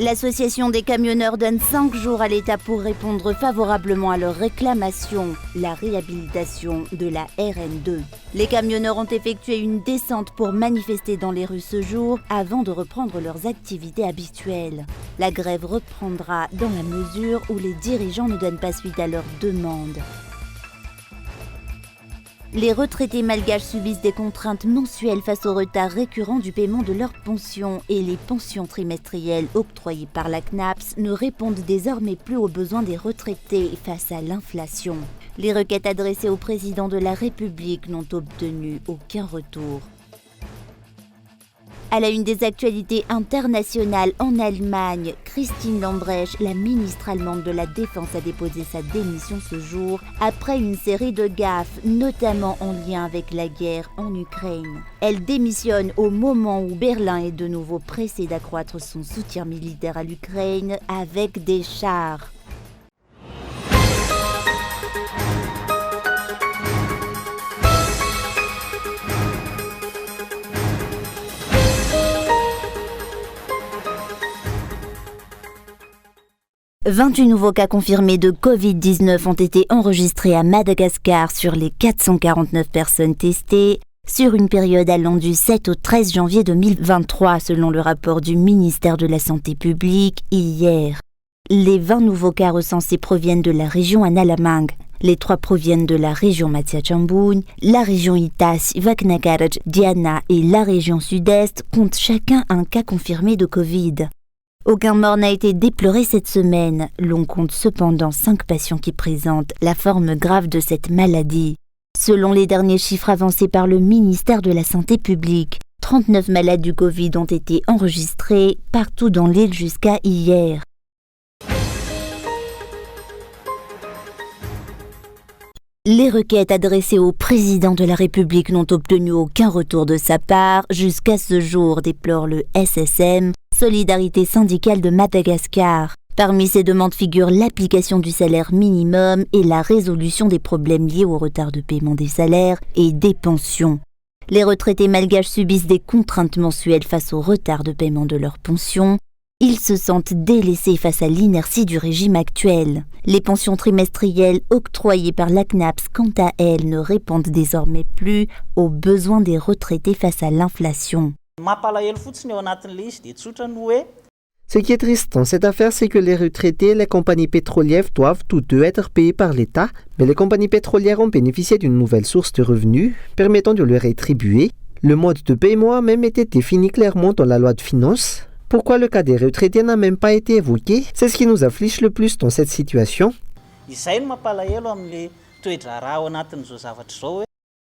L'association des camionneurs donne 5 jours à l'État pour répondre favorablement à leurs réclamations, la réhabilitation de la RN2. Les camionneurs ont effectué une descente pour manifester dans les rues ce jour avant de reprendre leurs activités habituelles. La grève reprendra dans la mesure où les dirigeants ne donnent pas suite à leurs demandes. Les retraités malgaches subissent des contraintes mensuelles face au retard récurrent du paiement de leurs pensions et les pensions trimestrielles octroyées par la CNAPS ne répondent désormais plus aux besoins des retraités face à l'inflation. Les requêtes adressées au président de la République n'ont obtenu aucun retour. À la une des actualités internationales en Allemagne, Christine Lambrecht, la ministre allemande de la Défense, a déposé sa démission ce jour après une série de gaffes, notamment en lien avec la guerre en Ukraine. Elle démissionne au moment où Berlin est de nouveau pressé d'accroître son soutien militaire à l'Ukraine avec des chars. « 28 nouveaux cas confirmés de Covid-19 ont été enregistrés à Madagascar sur les 449 personnes testées sur une période allant du 7 au 13 janvier 2023, selon le rapport du ministère de la Santé publique hier. Les 20 nouveaux cas recensés proviennent de la région Analamang. Les 3 proviennent de la région Mathiachambun, la région Itas, Vaknakaraj, Diana et la région Sud-Est comptent chacun un cas confirmé de Covid. Aucun mort n'a été déploré cette semaine. L'on compte cependant 5 patients qui présentent la forme grave de cette maladie. Selon les derniers chiffres avancés par le ministère de la Santé publique, 39 malades du Covid ont été enregistrés partout dans l'île jusqu'à hier. Les requêtes adressées au président de la République n'ont obtenu aucun retour de sa part jusqu'à ce jour, déplore le SSM, Solidarité syndicale de Madagascar. Parmi ces demandes figurent l'application du salaire minimum et la résolution des problèmes liés au retard de paiement des salaires et des pensions. Les retraités malgaches subissent des contraintes mensuelles face au retard de paiement de leurs pensions. Ils se sentent délaissés face à l'inertie du régime actuel. Les pensions trimestrielles octroyées par la CNAPS, quant à elles, ne répondent désormais plus aux besoins des retraités face à l'inflation. Ce qui est triste dans cette affaire, c'est que les retraités et les compagnies pétrolières doivent tous deux être payés par l'État, mais les compagnies pétrolières ont bénéficié d'une nouvelle source de revenus permettant de leur rétribuer. Le mode de paiement a même été défini clairement dans la loi de finances. Pourquoi le cas des retraités n'a même pas été évoqué? C'est ce qui nous afflige le plus dans cette situation.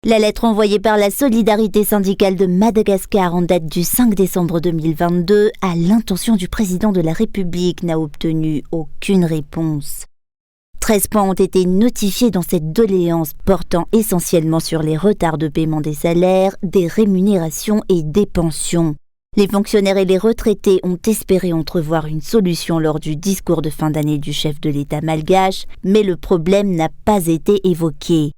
La lettre envoyée par la Solidarité syndicale de Madagascar en date du 5 décembre 2022 à l'intention du président de la République n'a obtenu aucune réponse. 13 points ont été notifiés dans cette doléance portant essentiellement sur les retards de paiement des salaires, des rémunérations et des pensions. Les fonctionnaires et les retraités ont espéré entrevoir une solution lors du discours de fin d'année du chef de l'État malgache, mais le problème n'a pas été évoqué.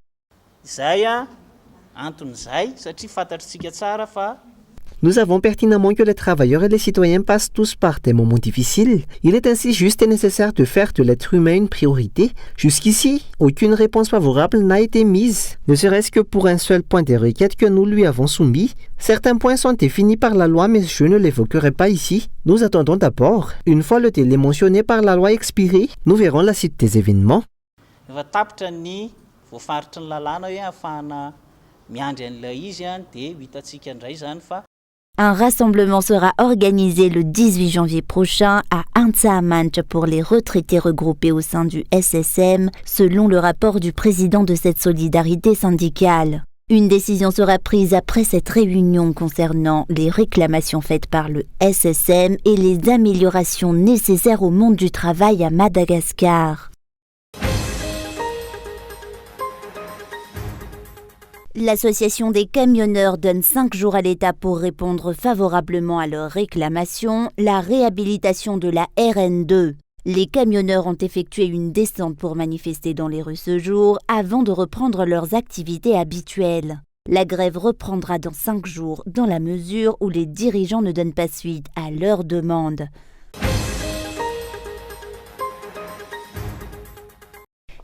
Nous savons pertinemment que les travailleurs et les citoyens passent tous par des moments difficiles. Il est ainsi juste et nécessaire de faire de l'être humain une priorité. Jusqu'ici, aucune réponse favorable n'a été mise, ne serait-ce que pour un seul point des requêtes que nous lui avons soumis. Certains points sont définis par la loi, mais je ne l'évoquerai pas ici. Nous attendons d'abord. Une fois le délai mentionné par la loi expiré, nous verrons la suite des événements. Un rassemblement sera organisé le 18 janvier prochain à Antsamanch pour les retraités regroupés au sein du SSM, selon le rapport du président de cette solidarité syndicale. Une décision sera prise après cette réunion concernant les réclamations faites par le SSM et les améliorations nécessaires au monde du travail à Madagascar. L'association des camionneurs donne 5 jours à l'État pour répondre favorablement à leurs réclamations, la réhabilitation de la RN2. Les camionneurs ont effectué une descente pour manifester dans les rues ce jour avant de reprendre leurs activités habituelles. La grève reprendra dans 5 jours dans la mesure où les dirigeants ne donnent pas suite à leurs demandes.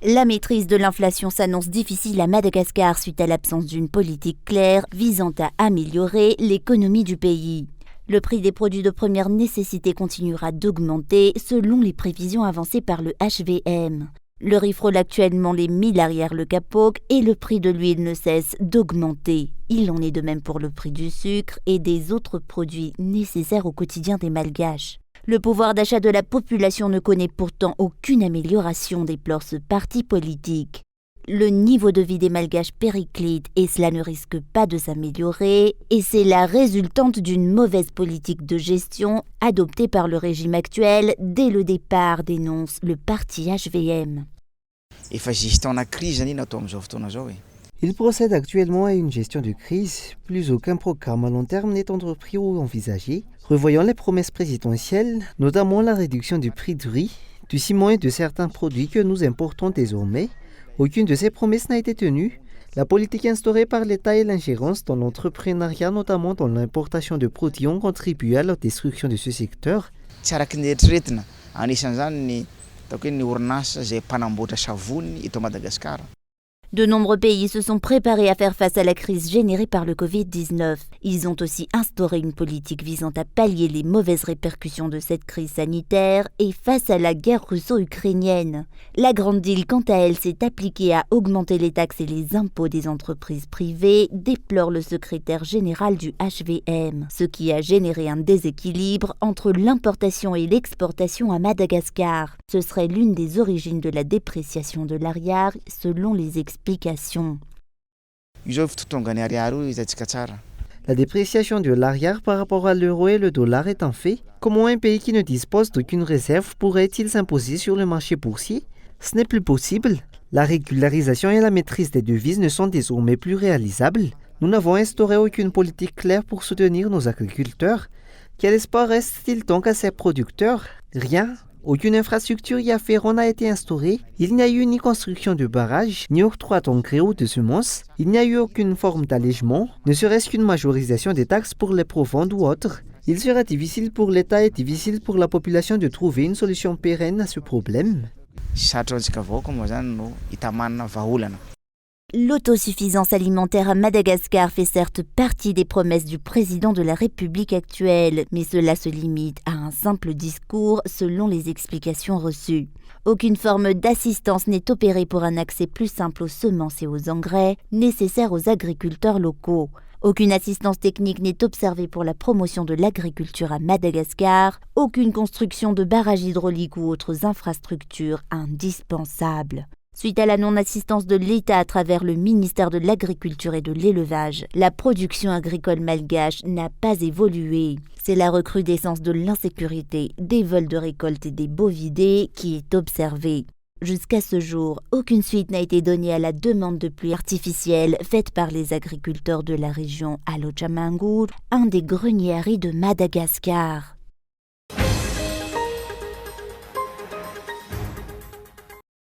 La maîtrise de l'inflation s'annonce difficile à Madagascar suite à l'absence d'une politique claire visant à améliorer l'économie du pays. Le prix des produits de première nécessité continuera d'augmenter selon les prévisions avancées par le HVM. Le riz frôle actuellement les 1000 arrière le capoc et le prix de l'huile ne cesse d'augmenter. Il en est de même pour le prix du sucre et des autres produits nécessaires au quotidien des Malgaches. Le pouvoir d'achat de la population ne connaît pourtant aucune amélioration, déplore ce parti politique. Le niveau de vie des Malgaches périclite et cela ne risque pas de s'améliorer et c'est la résultante d'une mauvaise politique de gestion adoptée par le régime actuel dès le départ, dénonce le parti HVM. Il procède actuellement à une gestion de crise. Plus aucun programme à long terme n'est entrepris ou envisagé. Revoyant les promesses présidentielles, notamment la réduction du prix du riz, du ciment et de certains produits que nous importons désormais, aucune de ces promesses n'a été tenue. La politique instaurée par l'État et l'ingérence dans l'entrepreneuriat, notamment dans l'importation de produits, ont contribué à la destruction de ce secteur. De nombreux pays se sont préparés à faire face à la crise générée par le Covid-19. Ils ont aussi instauré une politique visant à pallier les mauvaises répercussions de cette crise sanitaire et face à la guerre russo-ukrainienne. La Grande Deal, quant à elle, s'est appliquée à augmenter les taxes et les impôts des entreprises privées, déplore le secrétaire général du HVM, ce qui a généré un déséquilibre entre l'importation et l'exportation à Madagascar. Ce serait l'une des origines de la dépréciation de l'ariary, selon les explications. La dépréciation de l'ariary par rapport à l'euro et le dollar est un fait. Comment un pays qui ne dispose d'aucune réserve pourrait-il s'imposer sur le marché boursier? Ce n'est plus possible. La régularisation et la maîtrise des devises ne sont désormais plus réalisables. Nous n'avons instauré aucune politique claire pour soutenir nos agriculteurs. Quel espoir reste-t-il donc à ces producteurs? Rien. Aucune infrastructure y afférente n'a été instaurée. Il n'y a eu ni construction de barrages, ni octroi d'engrais ou de semences. Il n'y a eu aucune forme d'allègement, ne serait-ce qu'une majorisation des taxes pour les provendes ou autres. Il sera difficile pour l'État et difficile pour la population de trouver une solution pérenne à ce problème. L'autosuffisance alimentaire à Madagascar fait certes partie des promesses du président de la République actuelle, mais cela se limite à un simple discours selon les explications reçues. Aucune forme d'assistance n'est opérée pour un accès plus simple aux semences et aux engrais nécessaires aux agriculteurs locaux. Aucune assistance technique n'est observée pour la promotion de l'agriculture à Madagascar, aucune construction de barrages hydrauliques ou autres infrastructures indispensables. Suite à la non-assistance de l'État à travers le ministère de l'Agriculture et de l'Élevage, la production agricole malgache n'a pas évolué. C'est la recrudescence de l'insécurité, des vols de récolte et des bovidés qui est observée. Jusqu'à ce jour, aucune suite n'a été donnée à la demande de pluie artificielle faite par les agriculteurs de la région Alochamangour, un des greniers à riz de Madagascar.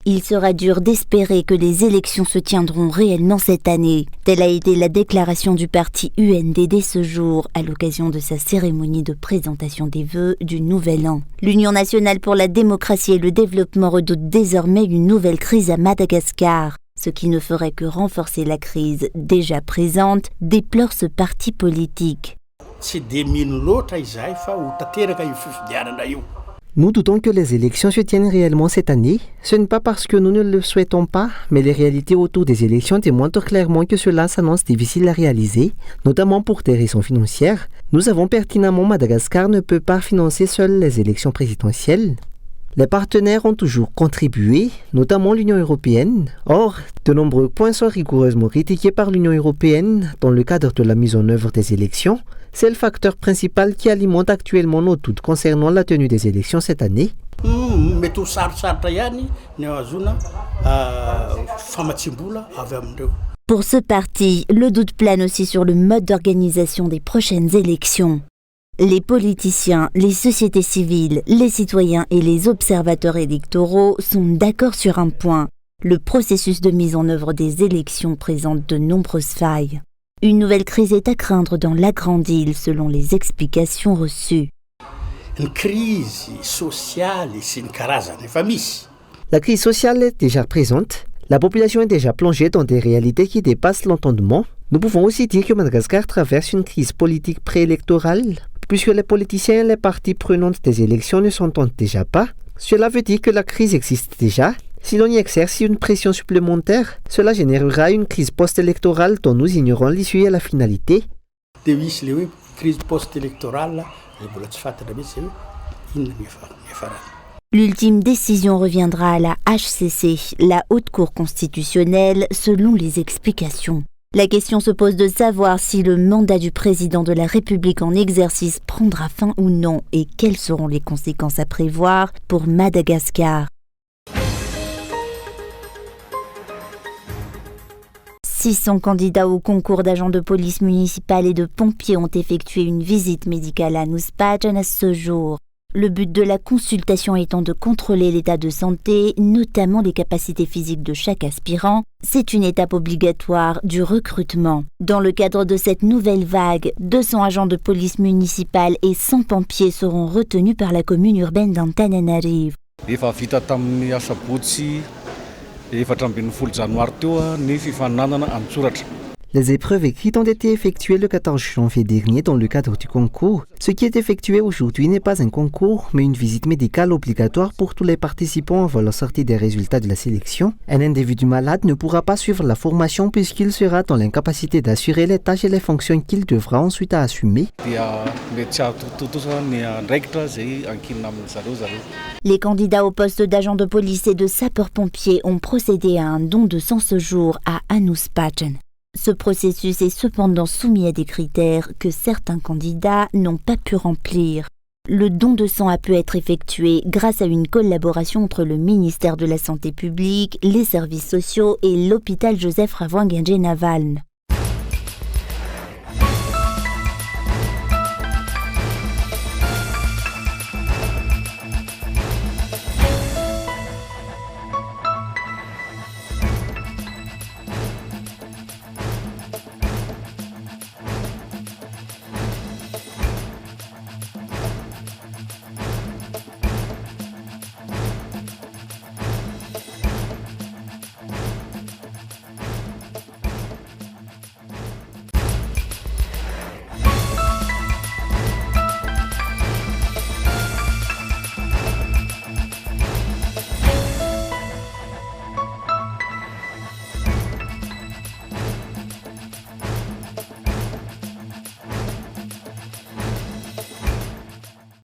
Il sera dur d'espérer que les élections se tiendront réellement cette année. Telle a été la déclaration du parti UNDD ce jour, à l'occasion de sa cérémonie de présentation des vœux du Nouvel An. L'Union nationale pour la démocratie et le développement redoute désormais une nouvelle crise à Madagascar. Ce qui ne ferait que renforcer la crise déjà présente, déplore ce parti politique. Nous doutons que les élections se tiennent réellement cette année. Ce n'est pas parce que nous ne le souhaitons pas, mais les réalités autour des élections témoignent clairement que cela s'annonce difficile à réaliser, notamment pour des raisons financières. Nous savons pertinemment que Madagascar ne peut pas financer seul les élections présidentielles. Les partenaires ont toujours contribué, notamment l'Union européenne. Or, de nombreux points sont rigoureusement critiqués par l'Union européenne dans le cadre de la mise en œuvre des élections. C'est le facteur principal qui alimente actuellement nos doutes concernant la tenue des élections cette année. Pour ce parti, le doute plane aussi sur le mode d'organisation des prochaines élections. Les politiciens, les sociétés civiles, les citoyens et les observateurs électoraux sont d'accord sur un point. Le processus de mise en œuvre des élections présente de nombreuses failles. Une nouvelle crise est à craindre dans la Grande Île, selon les explications reçues. La crise sociale est déjà présente. La population est déjà plongée dans des réalités qui dépassent l'entendement. Nous pouvons aussi dire que Madagascar traverse une crise politique préélectorale, puisque les politiciens et les parties prenantes des élections ne s'entendent déjà pas. Cela veut dire que la crise existe déjà. Si l'on y exerce une pression supplémentaire, cela générera une crise post-électorale dont nous ignorons l'issue et la finalité. L'ultime décision reviendra à la HCC, la Haute Cour constitutionnelle, selon les explications. La question se pose de savoir si le mandat du président de la République en exercice prendra fin ou non et quelles seront les conséquences à prévoir pour Madagascar. 600 candidats au concours d'agents de police municipale et de pompiers ont effectué une visite médicale à Nouspajan à ce jour. Le but de la consultation étant de contrôler l'état de santé, notamment les capacités physiques de chaque aspirant. C'est une étape obligatoire du recrutement. Dans le cadre de cette nouvelle vague, 200 agents de police municipale et 100 pompiers seront retenus par la commune urbaine d'Antananarivo. Les épreuves écrites ont été effectuées le 14 janvier dernier dans le cadre du concours. Ce qui est effectué aujourd'hui n'est pas un concours, mais une visite médicale obligatoire pour tous les participants avant la sortie des résultats de la sélection. Un individu malade ne pourra pas suivre la formation puisqu'il sera dans l'incapacité d'assurer les tâches et les fonctions qu'il devra ensuite assumer. Les candidats au poste d'agent de police et de sapeur-pompier ont procédé à un don de sang ce jour à Nouspajan. Ce processus est cependant soumis à des critères que certains candidats n'ont pas pu remplir. Le don de sang a pu être effectué grâce à une collaboration entre le ministère de la Santé publique, les services sociaux et l'hôpital Joseph Ravoinguenje Navalny.